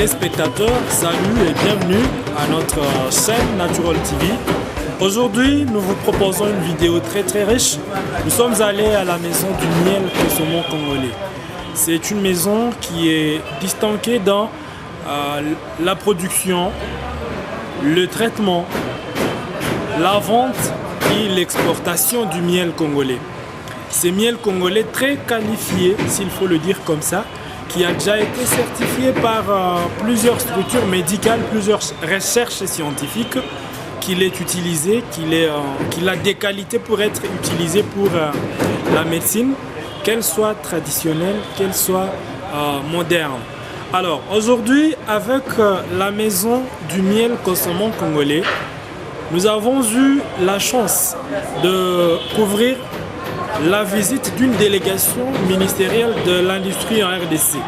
téléspectateurs, salut et bienvenue à notre chaîne Natural TV. Aujourd'hui, nous vous proposons une vidéo très riche. Nous sommes allés à la maison du miel consommant congolais. C'est une maison qui est distinguée dans la production, le traitement, la vente et l'exportation du miel congolais. C'est miel congolais très qualifié, s'il faut le dire comme ça, qui a déjà été certifié par plusieurs structures médicales, plusieurs recherches scientifiques, qu'il est utilisé, qu'il a des qualités pour être utilisé pour la médecine, qu'elle soit traditionnelle, qu'elle soit moderne. Alors aujourd'hui, avec la maison du miel consommant congolais, nous avons eu la chance de couvrir la visite d'une délégation ministérielle de l'industrie en RDC.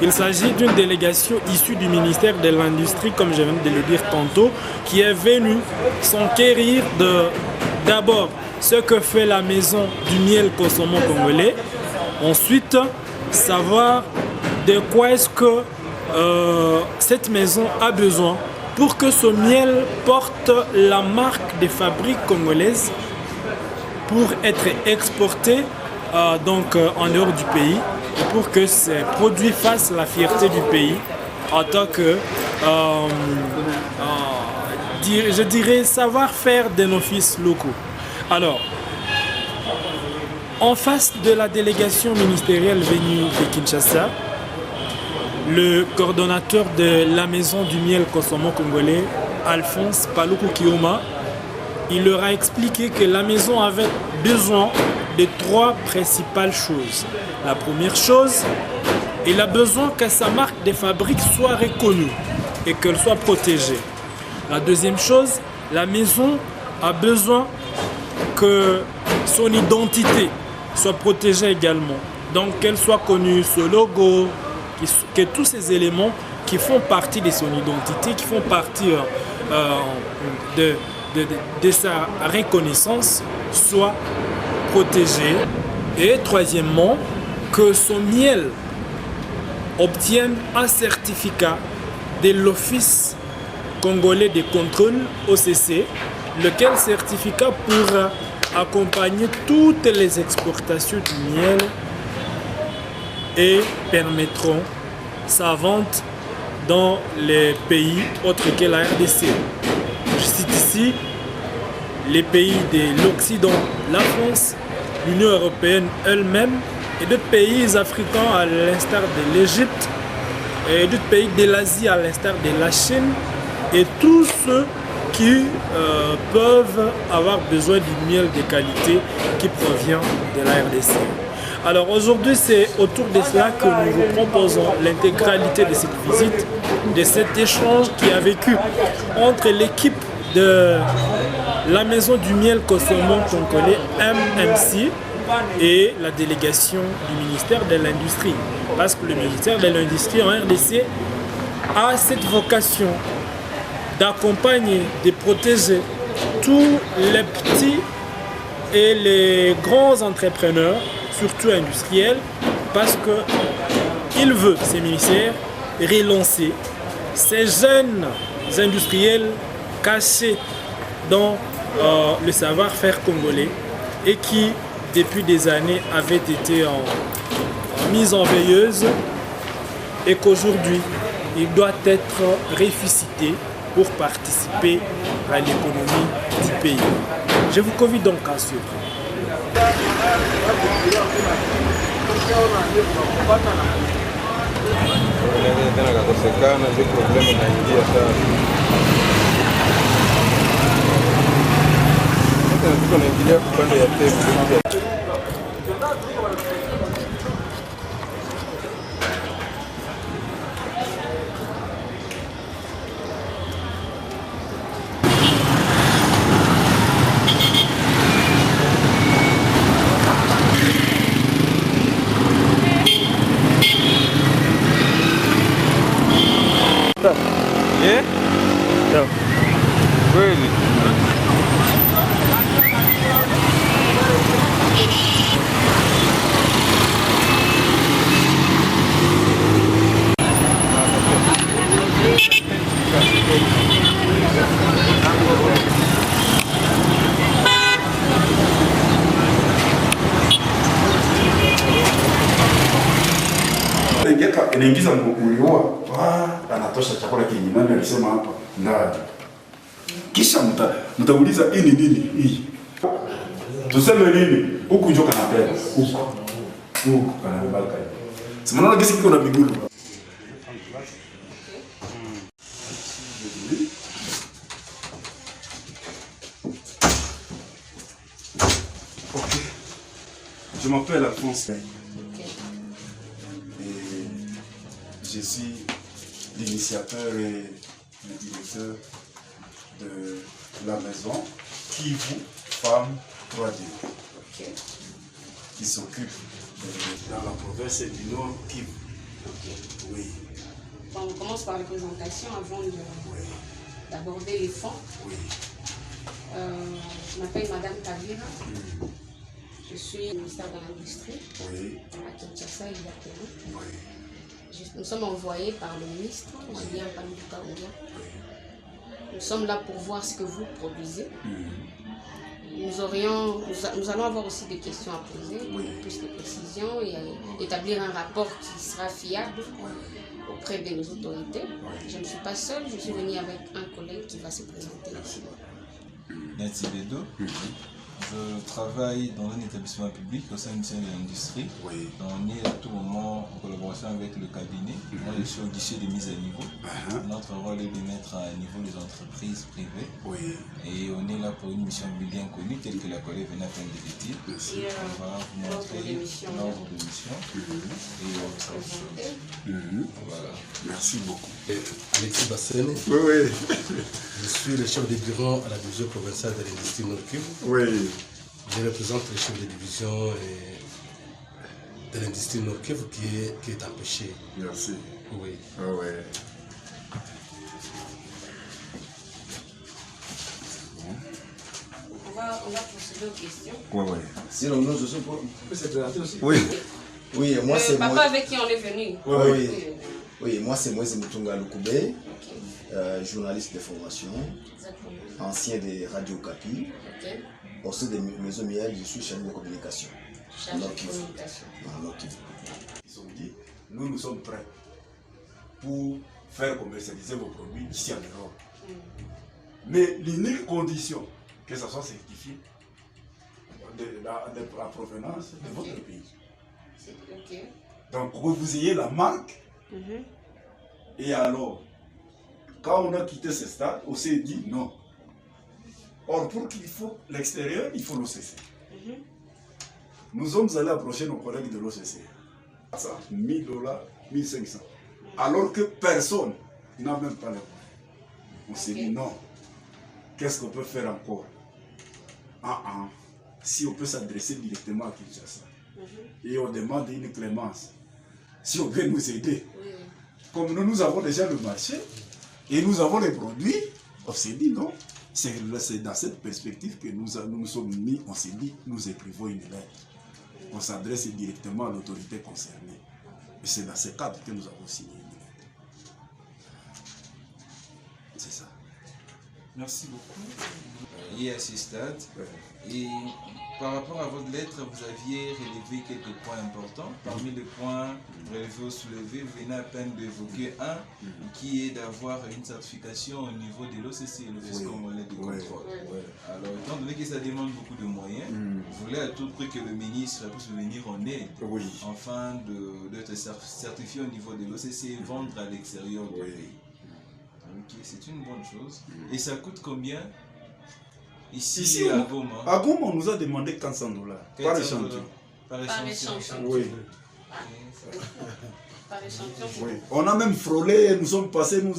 Il s'agit d'une délégation issue du ministère de l'Industrie, comme je viens de le dire tantôt, qui est venue s'enquérir d'abord ce que fait la maison du miel consommant congolais, ensuite savoir de quoi est-ce que cette maison a besoin pour que ce miel porte la marque des fabriques congolaises pour être exporté en dehors du pays et pour que ces produits fassent la fierté du pays en tant que, je dirais, savoir-faire de nos fils locaux. Alors, en face de la délégation ministérielle venue de Kinshasa, le coordonnateur de la maison du miel consommant congolais, Alphonse Paluku Kioma, il leur a expliqué que la maison avait besoin de trois principales choses. La première chose, il a besoin que sa marque de fabrique soit reconnue et qu'elle soit protégée. La deuxième chose, la maison a besoin que son identité soit protégée également. Donc qu'elle soit connue, ce logo, que tous ces éléments qui font partie de son identité, qui font partie de sa reconnaissance soit protégé. Et troisièmement, que son miel obtienne un certificat de l'Office congolais de contrôle OCC, lequel certificat pourra accompagner toutes les exportations du miel et permettront sa vente dans les pays autres que la RDC. Je cite ici les pays de l'Occident, la France, l'Union européenne elle-même et d'autres pays africains à l'instar de l'Égypte et d'autres pays de l'Asie à l'instar de la Chine et tous ceux qui peuvent avoir besoin du miel de qualité qui provient de la RDC. Alors aujourd'hui, c'est autour de cela que nous vous proposons l'intégralité de cette visite, de cet échange qui a vécu entre l'équipe de la maison du miel consommant congolais MMC et la délégation du ministère de l'Industrie. Parce que le ministère de l'Industrie en RDC a cette vocation d'accompagner, de protéger tous les petits et les grands entrepreneurs, surtout industriels, parce qu'il veut, ces ministères, relancer ces jeunes industriels cachés dans le savoir-faire congolais et qui, depuis des années, avaient été mis en veilleuse et qu'aujourd'hui, il doit être ressuscité pour participer à l'économie du pays. Je vous convie donc à suivre. Kweli. Inaingiza uliua anatosha chakula kingi. Nani alisema hapa? Ndani. Kisha mtauliza hii ni nini hii? Tuseme nini? Huku njoka na pele. Huku kana mbaka. Simanaona kesi kiko na miguu. OK. Je m'appelle Alphonse. Je suis l'initiateur et le directeur de la maison Kivu Femme 3D, qui s'occupe dans la province du Nord Kivu. Oui. Bon, on commence par les présentations avant d'aborder les fonds. Oui. Je m'appelle Madame Kavira. Je suis ministère de l'Industrie à Kinshasa exactement. Oui. Nous sommes envoyés par le ministre, Julien Paluka Ouya. Nous sommes là pour voir ce que vous produisez. Nous allons avoir aussi des questions à poser, plus de précisions et établir un rapport qui sera fiable auprès de nos autorités. Je ne suis pas seule, je suis venue avec un collègue qui va se présenter ici. Nati Bedo. Je travaille dans un établissement public au sein du ministère de l'Industrie. On est à tout moment en collaboration avec le cabinet. Moi, je suis au guichet de mise à niveau. Notre rôle est de mettre à niveau les entreprises privées. Et on est là pour une mission bien connue, telle que la collègue venait à peine de le dire. On va vous montrer l'ordre de mission et autre chose. Voilà. Merci beaucoup. Alexis Bassène. Je suis le chef de bureau à la division provinciale de l'industrie Nord-Kivu. Je représente le chef de division de l'industrie Nord-Kivu qui est empêché. Merci. Oui. On va procéder aux questions. Sinon, nous aussi, on peut se présenter aussi. Oui, moi c'est papa avec qui on est venu. Oui, moi c'est Moïse Mutunga Lukoubé, journaliste de formation, ancien de Radio Kapi. Au sein des Maisons Miel, je suis chargé de communication. Chargé de communication. Ils ont dit, nous sommes prêts pour faire commercialiser vos produits ici en Europe. Mais l'unique condition, que ça soit certifié de la provenance de votre pays. Donc, que vous ayez la marque. Et alors, quand on a quitté ce stade, on s'est dit non. Or, pour qu'il faut l'extérieur, il faut l'OCC. Nous sommes allés approcher nos collègues de l'OCC. 1000 $, 1500. Alors que personne n'a même pas les moyens. On s'est dit non. Qu'est-ce qu'on peut faire encore? Si on peut s'adresser directement à Kinshasa. Et on demande une clémence. Si on veut nous aider. Comme nous avons déjà le marché et nous avons les produits, on s'est dit non. C'est dans cette perspective que nous sommes mis, on s'est dit, nous écrivons une lettre. On s'adresse directement à l'autorité concernée. Et c'est dans ce cadre que nous avons signé une lettre. C'est ça. Merci beaucoup. Et à ce stade, et par rapport à votre lettre, vous aviez relevé quelques points importants. Parmi les points relevés ou soulevés, vous venez à peine d'évoquer un qui est d'avoir une certification au niveau de l'OCC, l'Office congolais de contrôle. Alors, étant donné que ça demande beaucoup de moyens, vous voulez à tout prix que le ministre puisse venir en aide afin d'être certifié au niveau de l'OCC et vendre à l'extérieur du pays. Ok, c'est une bonne chose. Et ça coûte combien? Ici à Goma. À Goma, on nous a demandé 400 $. Par échantillon. Par échantillon. Oui. Par échantillon. Oui. On a même frôlé, nous sommes passés, nous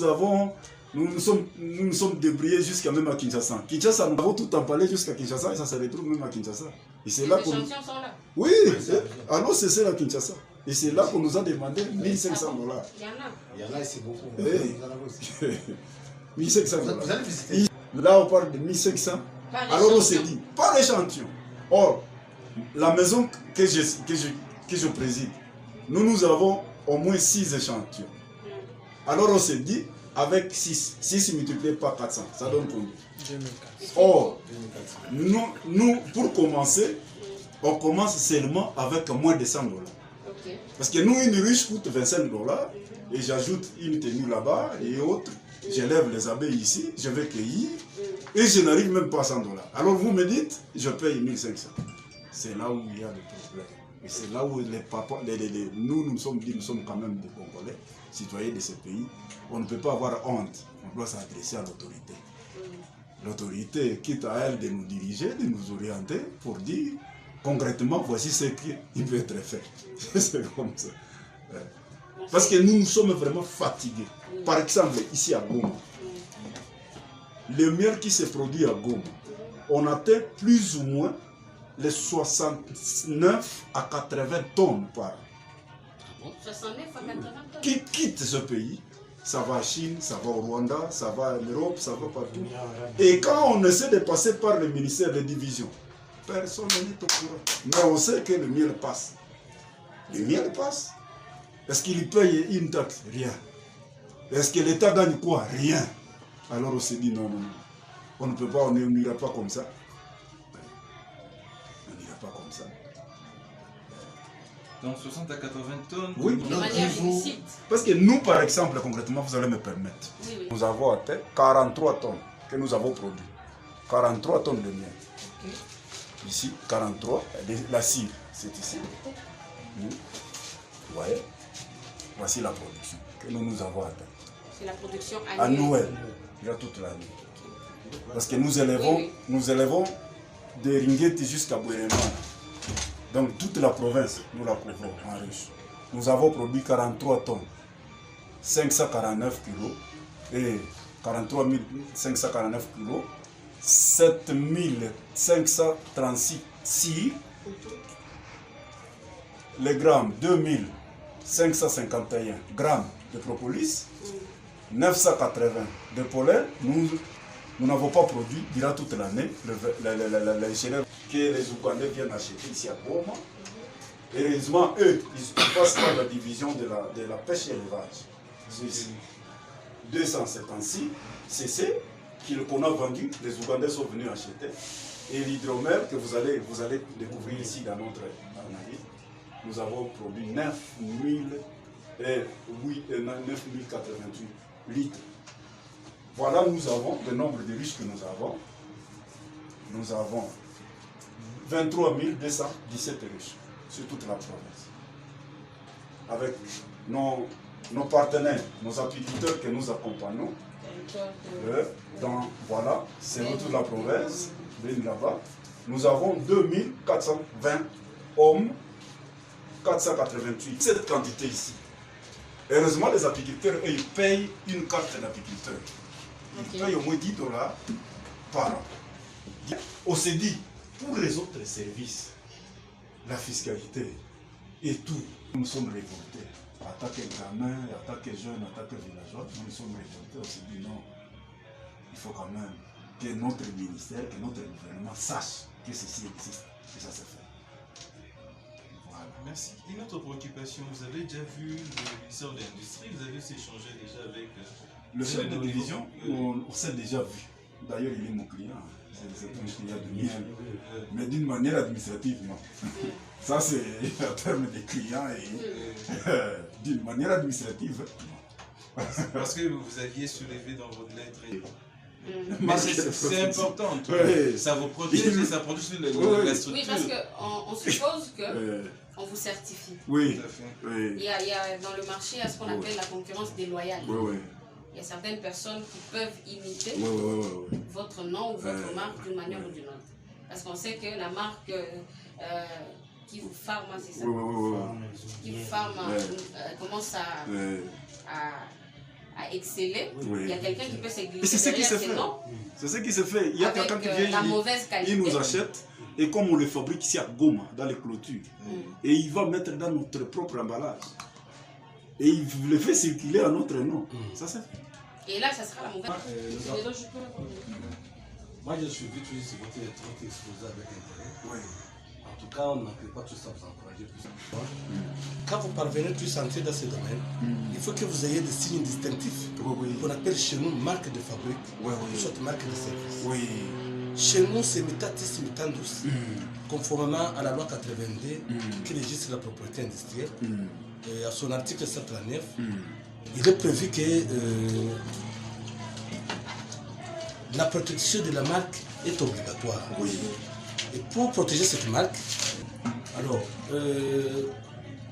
nous sommes débrouillés jusqu'à même à Kinshasa. Kinshasa, nous avons tout empalé jusqu'à Kinshasa et ça se retrouve même à Kinshasa. Et c'est là les échantillons sont là. Oui, alors c'est à Kinshasa. Et c'est là qu'on nous a demandé 1500 $. Il y en a ici beaucoup. 1500 $. Là, on parle de 1500. Alors on s'est dit, par échantillon. Or, la maison que je préside, nous avons au moins 6 échantillons. Alors on s'est dit, avec 6. 6 multiplié par 400, ça donne combien? 2004. Or, nous, pour commencer, on commence seulement avec moins de 100 $. Okay. Parce que nous, une ruche coûte 25 $, et j'ajoute une tenue là-bas et autres. J'élève les abeilles ici, je vais cueillir, et je n'arrive même pas à 100 $. Alors vous me dites, je paye 1500. C'est là où il y a des problèmes. Et c'est là où les papas, nous sommes quand même des Congolais, citoyens de ce pays. On ne peut pas avoir honte, on doit s'adresser à l'autorité. L'autorité, quitte à elle de nous diriger, de nous orienter pour dire concrètement, voici ce qui peut être fait. C'est comme ça. Parce que nous sommes vraiment fatigués. Par exemple, ici à Goma, le miel qui se produit à Goma, on atteint plus ou moins les 69 à 80 tonnes par an. 69 à 80 tonnes. Qui quitte ce pays, ça va à Chine, ça va au Rwanda, ça va en Europe, ça va partout. Et quand on essaie de passer par le ministère de division, personne n'est au courant. Mais on sait que le miel passe. Le miel passe. Est-ce qu'il paye une taxe? Rien. Est-ce que l'État gagne quoi? Rien. Alors on s'est dit non, non, non. On ne peut pas, on n'ira pas comme ça. On n'ira pas comme ça. Donc 60 à 80 tonnes? Oui, de manière illicite. Parce que nous, par exemple, concrètement, vous allez me permettre. Oui, oui. Nous avons atteint 43 tonnes que nous avons produit. 43 tonnes de miel. Okay. Ici, 43. La cire, c'est ici. Vous voyez? Voici la production que nous avons atteinte. C'est la production annuelle. Il y a toute l'année. Parce que nous élevons des ringuettes jusqu'à Bouérema. Donc toute la province, nous la couvrons en ruche. Nous avons produit 43 tonnes, 549 kilos, et 43 549 kilos, 7536 cires, les grammes 2551 grammes de propolis, 980 de pollen. Nous n'avons pas produit durant toute l'année les chenilles que les Ougandais viennent acheter ici à Goma. Heureusement, eux, ils passent par la division de la pêche et l'élevage. 276 cc qu'on a vendu, les Ougandais sont venus acheter. Et l'hydromel que vous allez découvrir ici dans notre analyse, nous avons produit 9088 litres. Voilà, nous avons le nombre de riches que nous avons. Nous avons 23 217 riches sur toute la province. Avec nos partenaires, nos apiculteurs que nous accompagnons. Voilà, c'est toute la province. Là-bas, nous avons 2420 hommes, 488. Cette quantité ici. Heureusement, les apiculteurs, eux, ils payent une carte d'apiculteur. Ils payent au moins 10 $ par an. On s'est dit, pour les autres services, la fiscalité et tout, nous sommes révoltés. Attaque gamin, attaque jeune, attaque villageois, nous sommes révoltés. On s'est dit non, il faut quand même que notre ministère, que notre gouvernement sache que ceci existe, que ça se fait. Voilà. Merci. Une autre préoccupation, vous avez déjà vu le ministère de l'Industrie, vous avez échangé déjà avec le chef de division, on s'est déjà vu. D'ailleurs, il est mon client. C'est un client de miel. Mais d'une manière administrative, non. Ça, c'est en termes de clients et d'une manière administrative, non. Parce que vous aviez soulevé dans votre lettre. Mais c'est important. Oui. Ça vous protège, ça protège la structure. Oui, parce qu'on suppose qu'on vous certifie. Oui. Tout à fait. Oui. Il y a dans le marché, il y a ce qu'on appelle la concurrence déloyale. Oui. Il y a certaines personnes qui peuvent imiter votre nom ou votre marque d'une manière ou d'une autre. Parce qu'on sait que la marque qui vous farme, c'est ça, qui vous farme commence à exceller. Il y a quelqu'un qui peut s'aiguiller. Et c'est ce qui se fait. C'est ce qui se fait. Il y a quelqu'un qui vient, il nous achète. Et comme on le fabrique ici à Goma, dans les clôtures, et il va mettre dans notre propre emballage. Et il le fait circuler à notre nom. Ça c'est fait. Et là, ça sera la mauvaise. Moi, je suis vite ce côté trop exposé avec intérêt. Oui. En En tout cas, on ne peut pas tout ça vous encourager plus. Quand vous parvenez tous à entrer dans ce domaine, il faut que vous ayez des signes distinctifs qu'on appelle chez nous marque de fabrique, une sorte de marque de service. Chez nous, c'est mutatis mutandis, conformément à la loi 82 qui régisse la propriété industrielle. Et à son article 139, il est prévu que la protection de la marque est obligatoire. Et pour protéger cette marque, alors,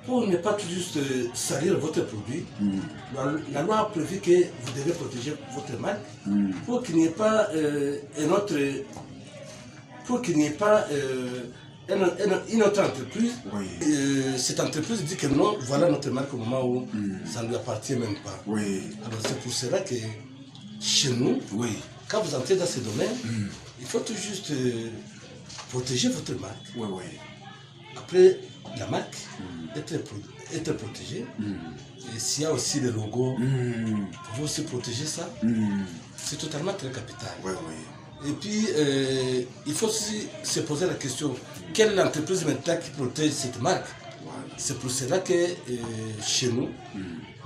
pour ne pas tout juste salir votre produit, la loi a prévu que vous devez protéger votre marque pour qu'il n'y ait pas une autre entreprise. Cette entreprise dit que non, voilà notre marque au moment où ça ne lui appartient même pas. Alors c'est pour cela que chez nous, quand vous entrez dans ce domaine, il faut tout juste protéger votre marque. Après, la marque être protégée. Et s'il y a aussi le logo, vous pouvez aussi protéger ça. C'est totalement très capital. Et puis, il faut aussi se poser la question, quelle est l'entreprise maintenant qui protège cette marque? C'est pour cela que chez nous,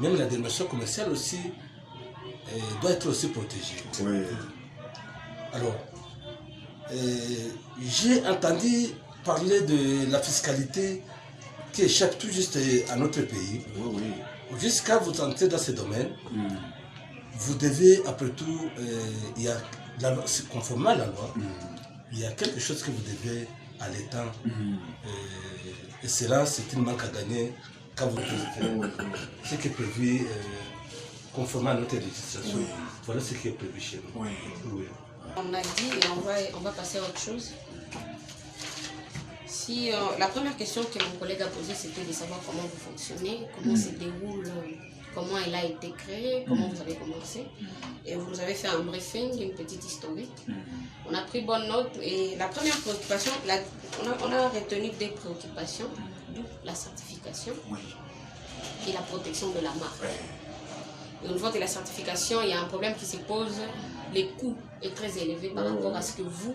même la dimension commerciale aussi doit être aussi protégée. Alors, j'ai entendu parler de la fiscalité qui échappe tout juste à notre pays. Jusqu'à vous entrer dans ce domaine, vous devez, après tout, conformément à la loi, il y a quelque chose que vous devez à l'État. Et cela, c'est une manque à gagner quand vous faites ce qui est prévu conformément à notre législation. Voilà ce qui est prévu chez nous. On a dit et on va passer à autre chose. Si, la première question que mon collègue a posée, c'était de savoir comment vous fonctionnez, comment se déroule, comment elle a été créée, comment vous avez commencé. Et vous nous avez fait un briefing, une petite historique. On a pris bonne note et la première préoccupation, on a retenu des préoccupations, d'où la certification et la protection de la marque. Et au niveau de la certification, il y a un problème qui se pose, les coûts est très élevé par rapport à ce que vous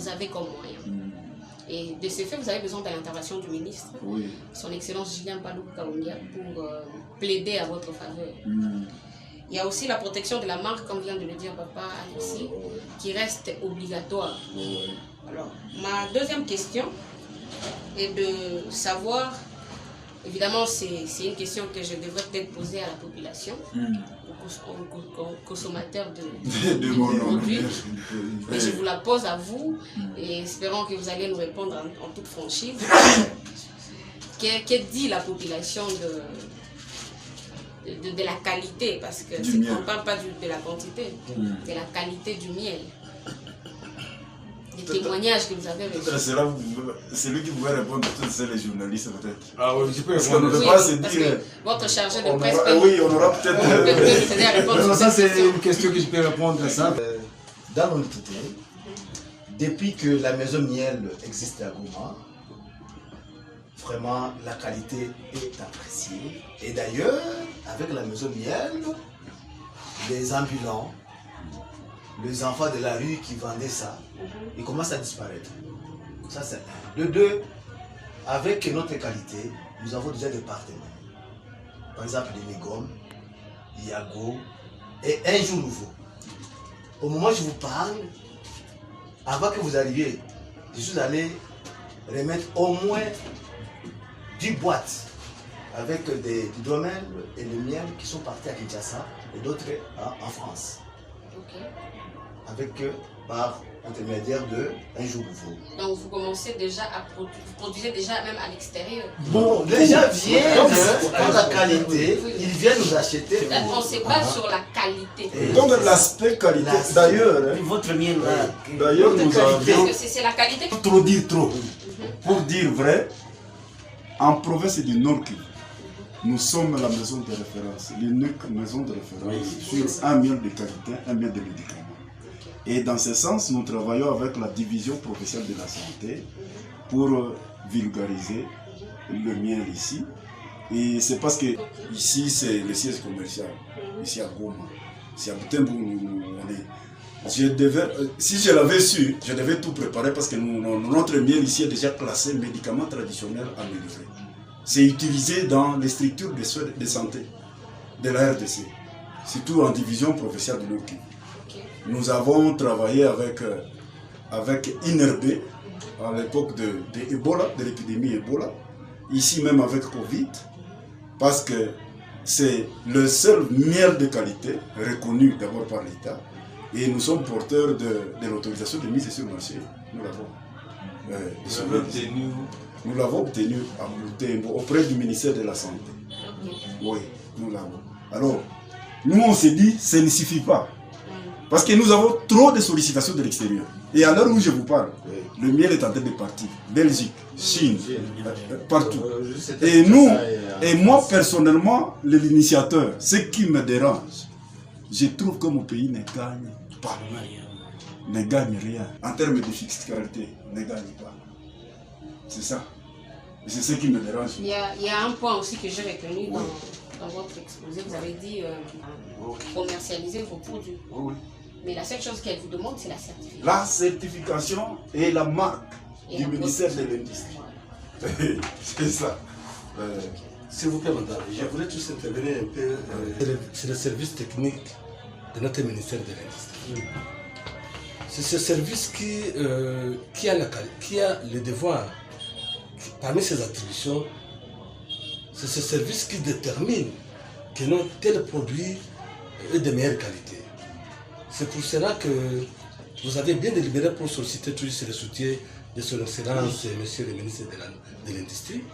avez comme moyen. Et de ce fait, vous avez besoin de l'intervention du ministre, son Excellence Julien Paluku Kahongya, pour plaider à votre faveur. Il y a aussi la protection de la marque, comme vient de le dire papa ici, qui reste obligatoire. Alors, ma deuxième question est de savoir, évidemment c'est une question que je devrais peut-être poser à la population, aux consommateurs de produits, mais je vous la pose à vous et espérons que vous allez nous répondre en toute franchise. Que dit la population de la qualité, parce que on ne parle pas de la quantité, de la qualité du miel. Les témoignages que vous avez reçus. C'est lui qui pouvait répondre, peut-être c'est les journalistes peut-être. Ah oui, je peux répondre. Parce qu'on ne peut pas se dire. Votre chargé de presse. Oui, on aura peut-être. nous aider à répondre. Ça, c'est une question que je peux répondre à ça. Dans l'entité, depuis que la maison miel existe à Goma, vraiment la qualité est appréciée. Et d'ailleurs, avec la maison miel, les ambulants, les enfants de la rue qui vendaient ça, ils commencent à disparaître. Ça, c'est un. De deux, avec notre qualité, nous avons déjà des partenaires. Par exemple, les Mégom, Yago, et un jour nouveau. Au moment où je vous parle, avant que vous arriviez, je suis allé remettre au moins 10 boîtes avec des domaines et le miel qui sont partis à Kinshasa et d'autres en France. Avec par intermédiaire de un jour nouveau. Donc vous commencez déjà à produire, vous produisez déjà même à l'extérieur. Bon, les gens viennent pour la qualité, ils viennent nous acheter. On se base sur la qualité. Donc l'aspect qualité, d'ailleurs, votre miel là. D'ailleurs, nous avions. C'est la qualité. Trop dire trop. Pour dire vrai, en province du Nord Kivu, nous sommes la maison de référence, l'unique maison de référence sur un miel de qualité, un miel de médicaments. Et dans ce sens, nous travaillons avec la division professionnelle de la santé pour vulgariser le miel ici. Et c'est parce que ici, c'est le siège commercial, ici à Goma. C'est à Butembo où on est. si je l'avais su, je devais tout préparer parce que notre miel ici est déjà classé médicament traditionnel amélioré. C'est utilisé dans les structures de soins de santé de la RDC, surtout en division provinciale de Nord Kivu. Nous avons travaillé avec INRB à l'époque de l'épidémie Ebola, ici même avec Covid, parce que c'est le seul miel de qualité reconnu d'abord par l'État et nous sommes porteurs de l'autorisation de mise sur le marché. Nous l'avons obtenu à Moutembo auprès du ministère de la Santé. Oui, nous l'avons. Alors, nous on s'est dit, ça ne suffit pas. Parce que nous avons trop de sollicitations de l'extérieur. Et à l'heure où je vous parle, le miel est en train de partir. Belgique, Chine, partout. Et nous, et moi personnellement, l'initiateur, ce qui me dérange, je trouve que mon pays ne gagne pas. Ne gagne rien. En termes de fiscalité, ne gagne pas. C'est ça. Et c'est ce qui me dérange. Il y a un point aussi que j'ai retenu dans votre exposé. Vous avez dit commercialiser vos produits. Oui. Mais la seule chose qu'elle vous demande, c'est la certification. La certification et la marque du ministère de l'Industrie. C'est ça. S'il vous plaît, madame, je voudrais tous intervenir un peu sur le service technique de notre ministère de l'Industrie. C'est ce service qui a le devoir, parmi ses attributions, c'est ce service qui détermine que tel produit est de meilleure qualité. C'est pour cela que vous avez bien délibéré pour solliciter toujours le soutien de son Excellence, Monsieur le ministre de l'Industrie,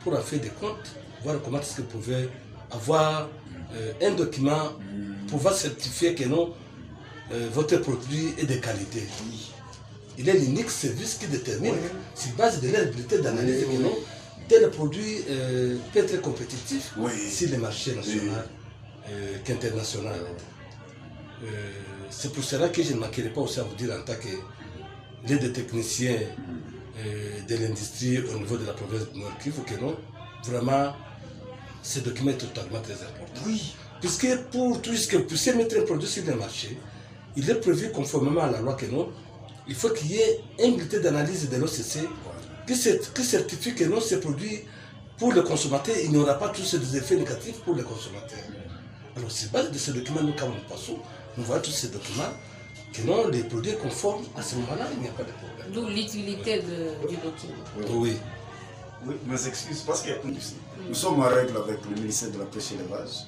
pour en faire des comptes, voir comment est-ce que vous pouvez avoir un document pour pouvoir certifier que non, votre produit est de qualité. Il est l'unique service qui détermine, sur base de l'habilité d'analyse, que non, tel produit peut être compétitif sur le marché national qu'international. C'est pour cela que je ne manquerai pas aussi à vous dire en tant que l'aide des techniciens de l'industrie au niveau de la province de Nord Kivu que non, vraiment, ce document est totalement très important. Oui. Puisque pour tout ce que vous puissiez mettre un produit sur le marché, il est prévu conformément à la loi que non, il faut qu'il y ait un bulletin d'analyse de l'OCC qui certifie que non, ce produit, pour le consommateur, il n'y aura pas tous ces effets négatifs pour le consommateur. Alors, c'est base de ce document, nous, quand nous passons, nous voyons tous ces documents, que non, les produits conformes, à ce moment-là, il n'y a pas de problème. D'où l'utilité du document. Oui. Oui, mes excuses, parce que nous sommes en règle avec le ministère de la Pêche et l'Élevage,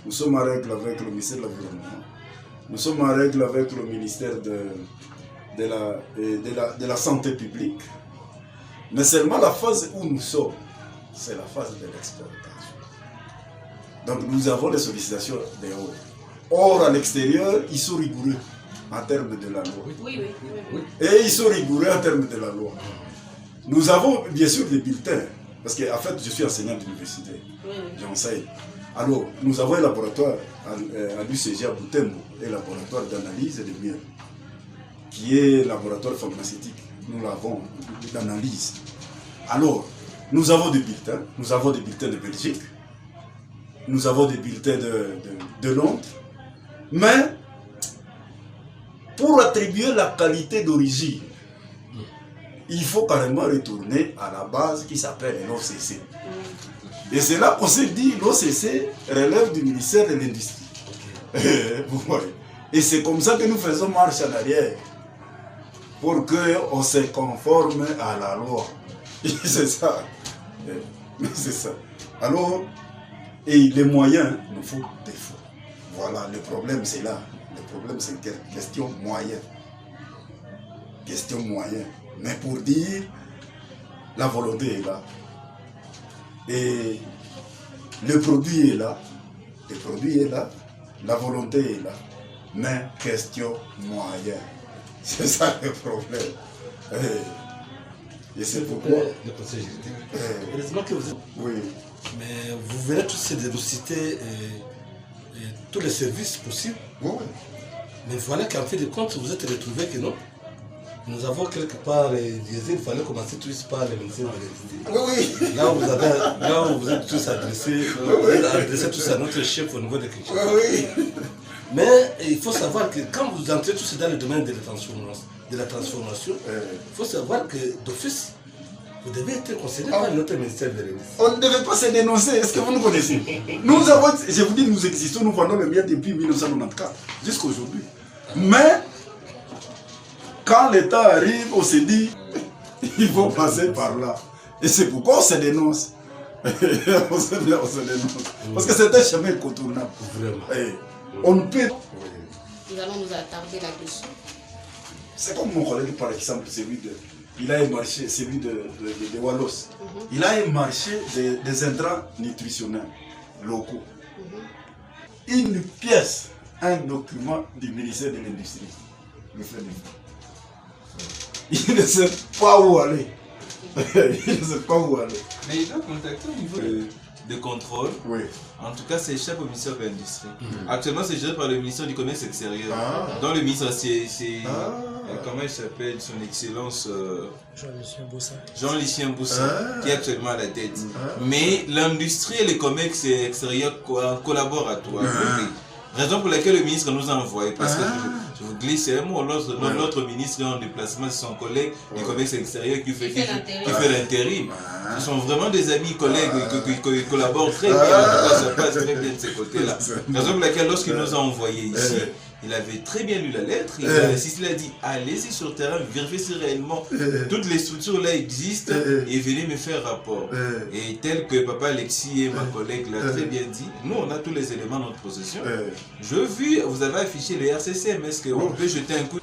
nous sommes en règle avec le ministère de l'Environnement, nous sommes en règle avec le ministère de la Santé publique, mais seulement la phase où nous sommes, c'est la phase de l'exportation. Donc nous avons des sollicitations des hauts. Or, à l'extérieur, ils sont rigoureux en termes de la loi. Oui. Et ils sont rigoureux en termes de la loi. Nous avons bien sûr des bulletins, parce qu'en fait, je suis enseignant d'université. J'enseigne. Alors, nous avons un laboratoire à l'UCG à Moutembo, un laboratoire d'analyse de miel, qui est laboratoire pharmaceutique. Nous l'avons d'analyse. Alors, nous avons des bulletins. Nous avons des bulletins de Belgique. Nous avons des bulletins de Londres. Mais, pour attribuer la qualité d'origine, il faut carrément retourner à la base qui s'appelle l'OCC. Et c'est là qu'on s'est dit, l'OCC relève du ministère de l'Industrie. Vous voyez. Et c'est comme ça que nous faisons marche en arrière, pour qu'on se conforme à la loi. C'est ça. C'est ça. Alors, et les moyens, il nous faut des fonds. Voilà, le problème c'est là. Le problème c'est une question moyenne. Question moyenne. Mais pour dire, la volonté est là. Et le produit est là. Le produit est là. La volonté est là. Mais question moyenne. C'est ça le problème. Et c'est pourquoi... Le conseil juridique. Heureusement que vous êtes... Oui. Mais vous verrez tous ces citer tous les services possibles. Oui. Mais voilà qu'en fait de compte, vous êtes retrouvés que non. Nous avons quelque part il fallait commencer tous par le ministère de l'Industrie. Oui. Là où vous êtes tous adressés, vous êtes adressés tous à notre chef au niveau de Kinshasa. Oui. Mais il faut savoir que quand vous entrez tous dans le domaine de la transformation, il faut savoir que d'office, vous devez être considéré par notre ministère de l'Église. On ne devait pas se dénoncer, est-ce que vous nous connaissez? Nous avons, je vous dis, nous existons, nous vendons le miel depuis 1994 jusqu'à aujourd'hui. Mais, quand l'État arrive, on se dit, il faut passer par là. Et c'est pourquoi on se dénonce. On se dénonce. Parce que c'est un chemin incontournable. Vraiment. On ne peut... Nous allons nous attarder là-dessus. C'est comme mon collègue, par exemple, il a un marché, celui de Wallos. Il a un marché des intrants nutritionnels locaux. Une pièce, un document du ministère de l'Industrie. Il ne sait pas où aller. Il ne sait pas où aller. Mais il doit contacter au niveau de contrôle. Oui. En tout cas, c'est échappe au ministère de l'Industrie. Actuellement, c'est géré par le ministère du Commerce extérieur. Dans le ministre, c'est comment il s'appelle, son excellence Jean-Lucien Boussa, qui est actuellement à la tête. Mais l'industrie et le commerce extérieur collaborent à toi. Raison pour laquelle le ministre nous a envoyé, parce que je vous glisse un mot, notre ministre est en déplacement, c'est son collègue du commerce extérieur qui fait l'intérim. Ce sont vraiment des amis, collègues qui collaborent très bien, en tout cas ça passe très bien de ces côtés-là. Raison pour laquelle lorsqu'il nous a envoyé ici, il avait très bien lu la lettre, il a dit allez-y sur le terrain, vérifiez si réellement toutes les structures là existent et venez me faire rapport. Et tel que papa Alexis et ma collègue l'a très bien dit, nous on a tous les éléments à notre possession. Je vu, vous avez affiché les RCCM, est-ce qu'on peut jeter un coup?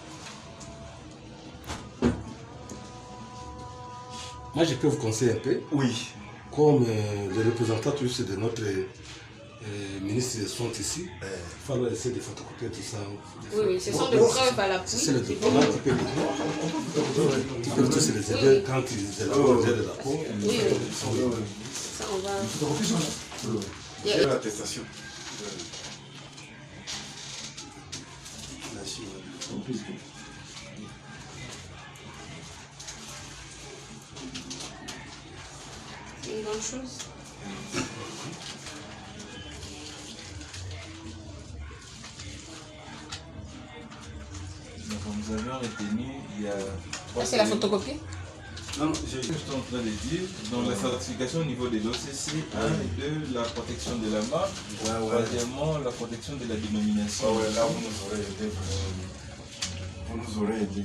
Moi je peux vous conseiller un peu. Oui. Comme les représentants tous de notre ministres sont ici, il faut essayer de photocopier tout ça. Oui, ce sont des preuves à l'appui. C'est le document qui peut les qui peuvent tous les aider quand ils élaborent le rapport. Oui, ça on va... Il y a l'attestation. C'est une bonne chose. Donc nous avions retenu, il y a... C'est la photocopie? Non, je suis en train de dire, dans la certification au niveau de l'OCC, 1 et 2, la protection de la marque, troisièmement, la protection de la dénomination. Là, vous nous aurez aidé. Vous nous aurez aidé.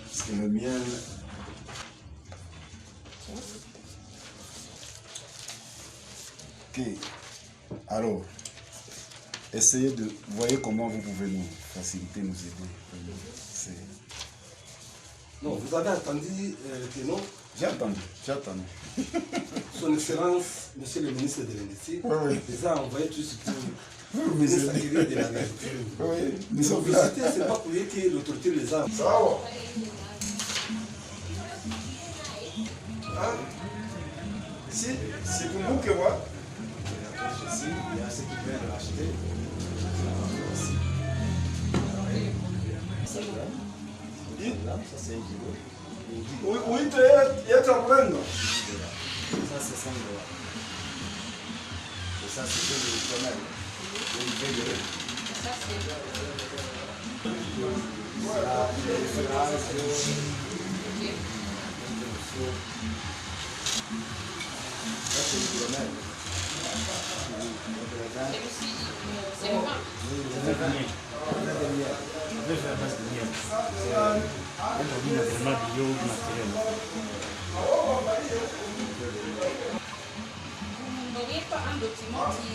Parce que le miel... Ok. Alors, essayez de... Voyez comment vous pouvez nous faciliter, nous aider. Non, vous avez entendu que non? J'ai entendu. Son Excellence, Monsieur le ministre de l'Industrie, les a envoyés tous pour venir s'acquérir de la nature. Oui, nous sommes visités, c'est pas pour dire que l'autorité les a. Ça va. Ici, c'est pour vous que moi. Ici, il y a ceux qui veulent acheter. Là, ça c'est 1 kilo. Oui, tu es tremblando. Ça c'est 5 $. Et ça c'est le tonal. Ça c'est... Voilà, les références. Ça c'est le tonal. C'est le vin. C'est le vin. Je vais faire base de miel. C'est un produit naturellement bio naturel. Vous n'auriez pas un document qui...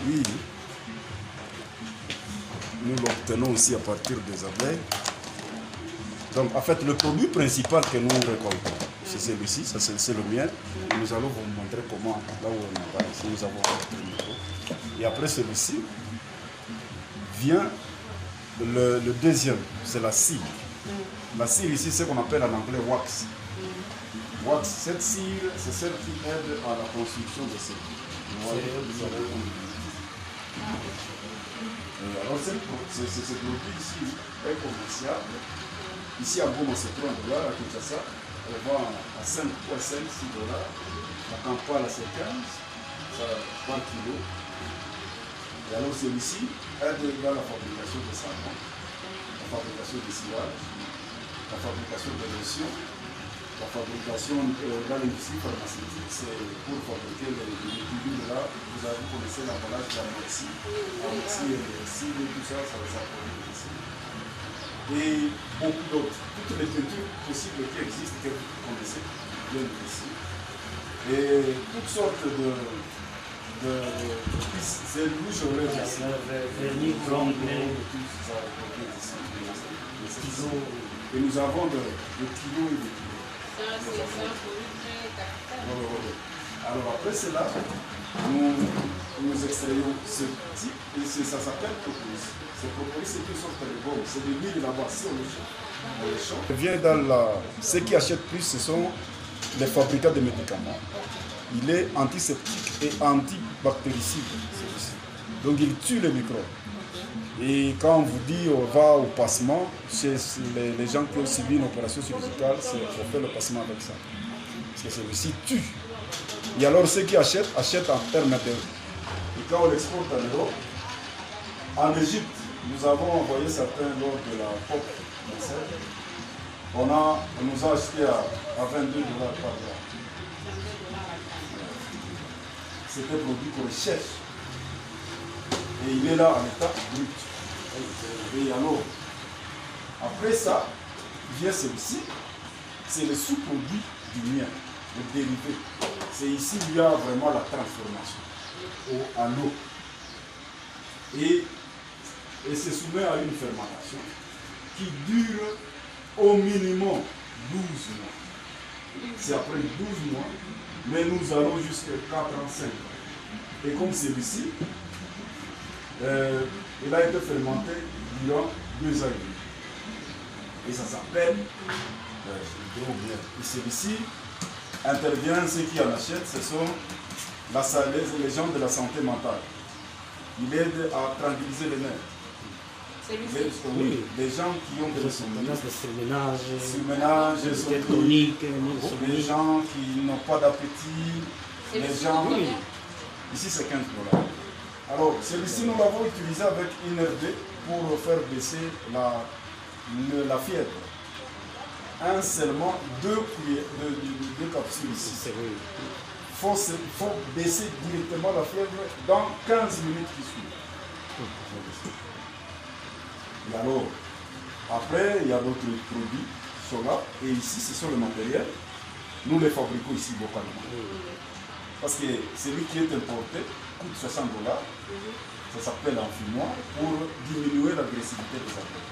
Oui. Nous l'obtenons aussi à partir des abeilles. Donc, en fait, le produit principal que nous récoltons, c'est celui-ci, c'est le miel. Nous allons vous montrer comment, là où on va, ici, nous avons notre micro. Et après celui-ci, vient le deuxième, c'est la cire. La cire ici, c'est ce qu'on appelle en anglais wax. Wax, cette cire, c'est celle qui aide à la construction de ces. Alors, ce produit ici est commercial. Ici à Goma, c'est $30 à Kinshasa. on vend à 5,5, 6 $. La campagne, c'est 15, ça 20 kilos. Et alors celui-ci aide dans la fabrication de savon, la fabrication de sillage, la fabrication de lotions, la fabrication dans l'industrie pharmaceutique, c'est pour fabriquer les pilules là. Vous connaissez l'emballage de la médecine, et tout ça, ça va s'approcher ici. Et beaucoup d'autres, toutes les peintures possibles qui existent, que vous connaissez, viennent ici. Et toutes sortes de c'est le rouge au lait ici. Vernis, blanc, et nous avons de kilos et de kilos. C'est un produit très capital. Alors après cela, nous extrayons ce type et ça s'appelle propolis. Ce propolis, c'est une sorte de bombe. C'est de l'huile là-bas, si on le chante. Ceux qui achètent plus, ce sont les fabricants de médicaments. Il est antiseptique et antibactéricide. Donc il tue les microbes. Et quand on vous dit on va au passement, chez les gens qui ont subi une opération chirurgicale, c'est pour faire le passement avec ça. Parce que celui-ci tue. Et alors ceux qui achètent en termes d'euros. Et quand on l'exporte en Europe, en Égypte, nous avons envoyé certains lors de la POP. On nous a acheté à 22 $ par gramme. C'est un produit qu'on cherche. Et il est là en état brut. Et alors, après ça, vient celui-ci, c'est le sous-produit du miel, le dérivé. C'est ici où il y a vraiment la transformation en eau. Et c'est soumis à une fermentation qui dure au minimum 12 mois. C'est après 12 mois, mais nous allons jusqu'à 45 ans. Et comme celui-ci, il a été fermenté durant 2 ans et demi. Et ça s'appelle gros miel. Et celui-ci intervient, ceux qui en achètent, ce sont les gens de la santé mentale. Il aide à tranquilliser les nerfs. Oui, les gens qui ont des surménage, les gens qui n'ont pas d'appétit, les gens... Ici c'est 15 $. Alors celui-ci nous l'avons utilisé avec une RD pour faire baisser la fièvre. Seulement 2 capsules ici. Il faut baisser directement la fièvre dans 15 minutes qui suivent. Et alors, après, il y a d'autres produits qui sont là. Et ici, ce sont les matériels. Nous les fabriquons ici localement. Parce que celui qui est importé coûte 60 $. Ça s'appelle un fumoir pour diminuer l'agressivité des abeilles.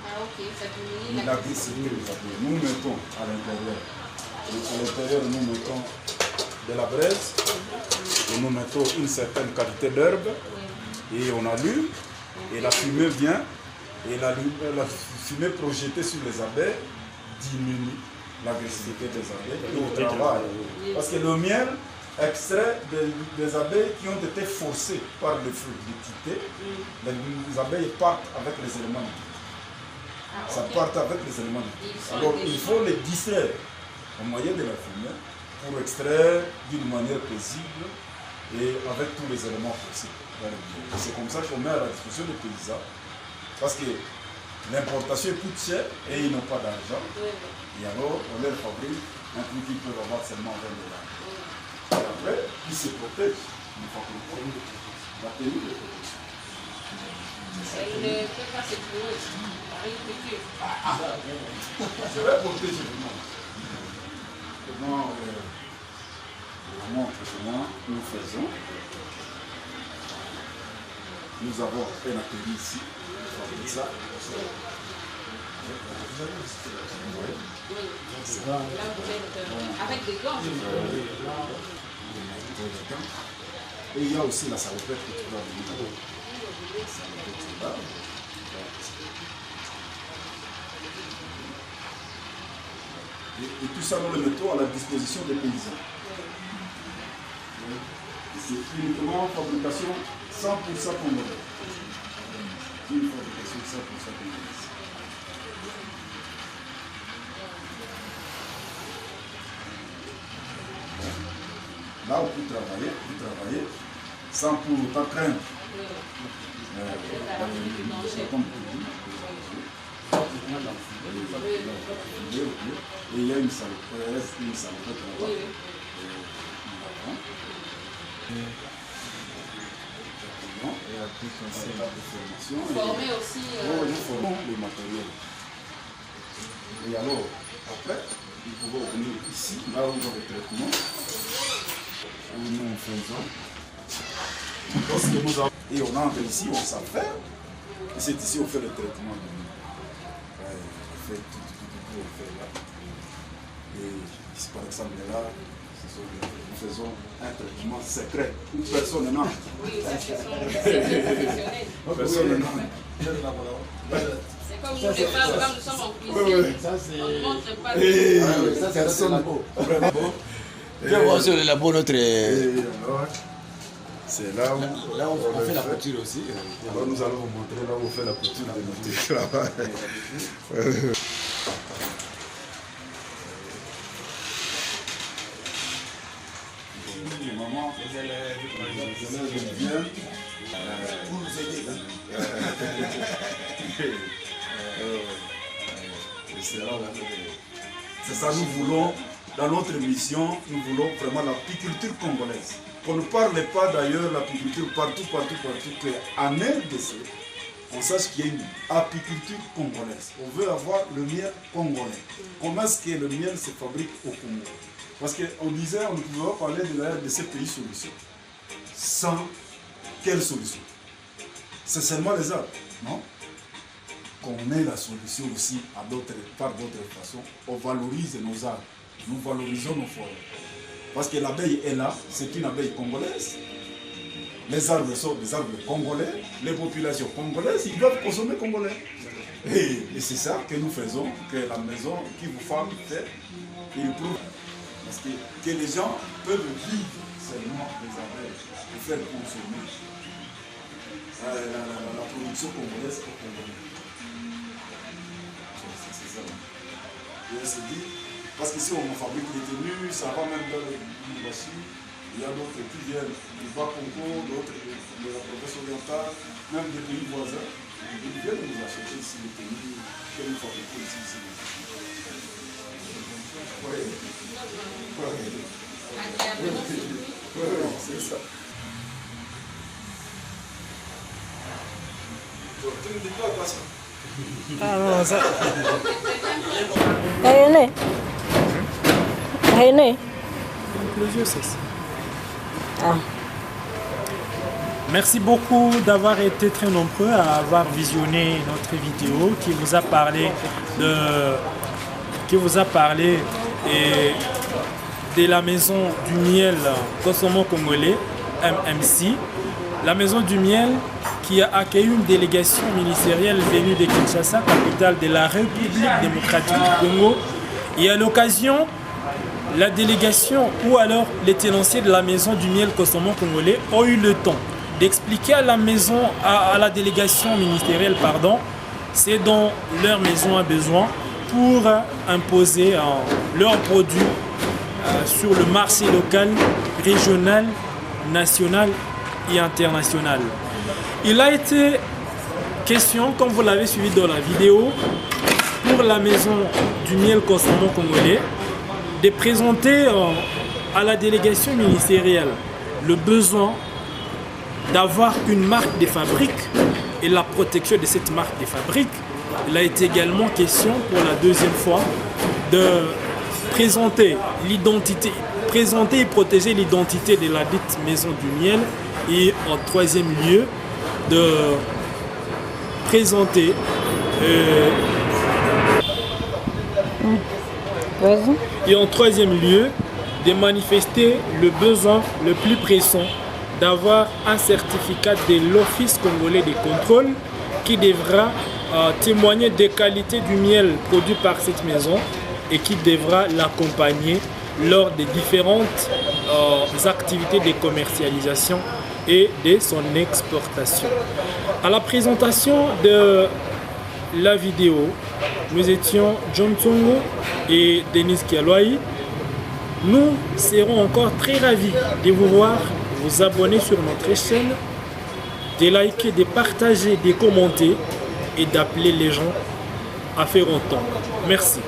Ah ok, ça diminue l'agressivité des abeilles. Nous mettons à l'intérieur. À l'intérieur, nous mettons de la braise et nous mettons une certaine quantité d'herbe et on allume et la fumée vient et la fumée projetée sur les abeilles diminue l'agressivité des abeilles et au travail. Parce que le miel extrait des abeilles qui ont été forcées par le feu d'équité, les abeilles partent avec les éléments d'équité. Ça part avec les éléments d'équité. Alors il faut les distraire au moyen de la fumée pour extraire d'une manière paisible et avec tous les éléments possibles. C'est comme ça qu'on met à la disposition des paysans. Parce que l'importation coûte cher et ils n'ont pas d'argent. Et alors on leur fabrique un truc qu'ils peuvent avoir seulement 20 $. Et après, ils se protègent. La tenue de protection. Elle ne peut pas se trouver par une piqûre. Je vais protéger le monde. Maintenant, je vous montre comment nous faisons. Nous avons un atelier ici. Ça. Là, vous êtes avec des gants. Et il y a aussi la salopette que tu vas venir. Et tout ça, nous le mettons à la disposition des paysans. C'est uniquement fabrication 100% congolaise. Une fabrication 100% congolaise. là, vous travaillez sans pour autant craindre. Et il y a une salopette là-bas. Former aussi. Nous formons le matériel. Et alors, après, nous pouvons venir ici, là où on a le traitement, où nous faisons. Lorsque nous avons, et on entre ici, on sait faire. Et c'est ici qu'on fait le traitement. On fait tout, on fait là. Et ici, par exemple, là, nous faisons un traitement secret. Une personne n'entre. Oui, ça c'est Personne n'entre. C'est comme nous les femmes, quand nous sommes en cuisine. On ne montre pas. Ça, c'est Personne notre labo. vraiment. Viens voir sur le labo notre. C'est là où on fait la couture aussi. Alors nous allons vous montrer là où on fait la couture de notre travail. Maman, les élèves viennent pour nous aider. C'est ça, nous voulons, dans notre mission, nous voulons vraiment l'apiculture congolaise. Qu'on ne parle pas d'ailleurs l'apiculture partout, qu'en RDC, on sache qu'il y a une apiculture congolaise. On veut avoir le miel congolais. Comment est-ce que le miel se fabrique au Congo? Parce qu'on disait, on ne pouvait pas parler de la RDC pays solution. Sans quelle solution? C'est seulement les arbres, non? Qu'on ait la solution aussi par d'autres façons, on valorise nos arbres. Nous valorisons nos forêts. Parce que l'abeille est là, c'est une abeille congolaise. Les arbres sont des arbres congolais, les populations congolaises, ils doivent consommer congolais. Et c'est ça que nous faisons, que la maison qui vous fait, il prouve. Parce que les gens peuvent vivre seulement des abeilles et faire consommer la production congolaise au Congo. C'est ça. Et on se dit, parce qu'ici on fabrique les tenues, ça va même dans les machines. Il y a d'autres qui viennent du Bas-Congo, d'autres de la province orientale, même des pays voisins. Ils viennent nous acheter ici les tenues que nous fabriquons ici. Oui. C'est ça. Tu ne dis pas ça. Ah non, ça. René. Les yeux, c'est ça. Ah. Merci beaucoup d'avoir été très nombreux à avoir visionné notre vidéo qui vous a parlé de la maison du miel Kosomo Congolais, MMC. La maison du miel qui a accueilli une délégation ministérielle venue de Kinshasa, capitale de la République démocratique du Congo. Et à l'occasion, la délégation ou alors les tenanciers de la maison du miel Kosomo Congolais ont eu le temps d'expliquer à la délégation ministérielle, ce dont leur maison a besoin pour imposer leurs produits sur le marché local, régional, national et international. Il a été question, comme vous l'avez suivi dans la vidéo, pour la maison du miel Kosomo Congolais, de présenter à la délégation ministérielle le besoin d'avoir une marque de fabrique et la protection de cette marque de fabrique. Il a été également question pour la deuxième fois de présenter et protéger l'identité de la dite maison du miel, et en troisième lieu de présenter et en troisième lieu de manifester le besoin le plus pressant d'avoir un certificat de l'Office congolais de contrôle qui devra témoigner des qualités du miel produit par cette maison et qui devra l'accompagner lors des différentes activités de commercialisation et de son exportation. À la présentation de la vidéo, nous étions John Tsongo et Denis Kialwai. Nous serons encore très ravis de vous voir, vous abonner sur notre chaîne, de liker, de partager, de commenter et d'appeler les gens à faire autant. Merci.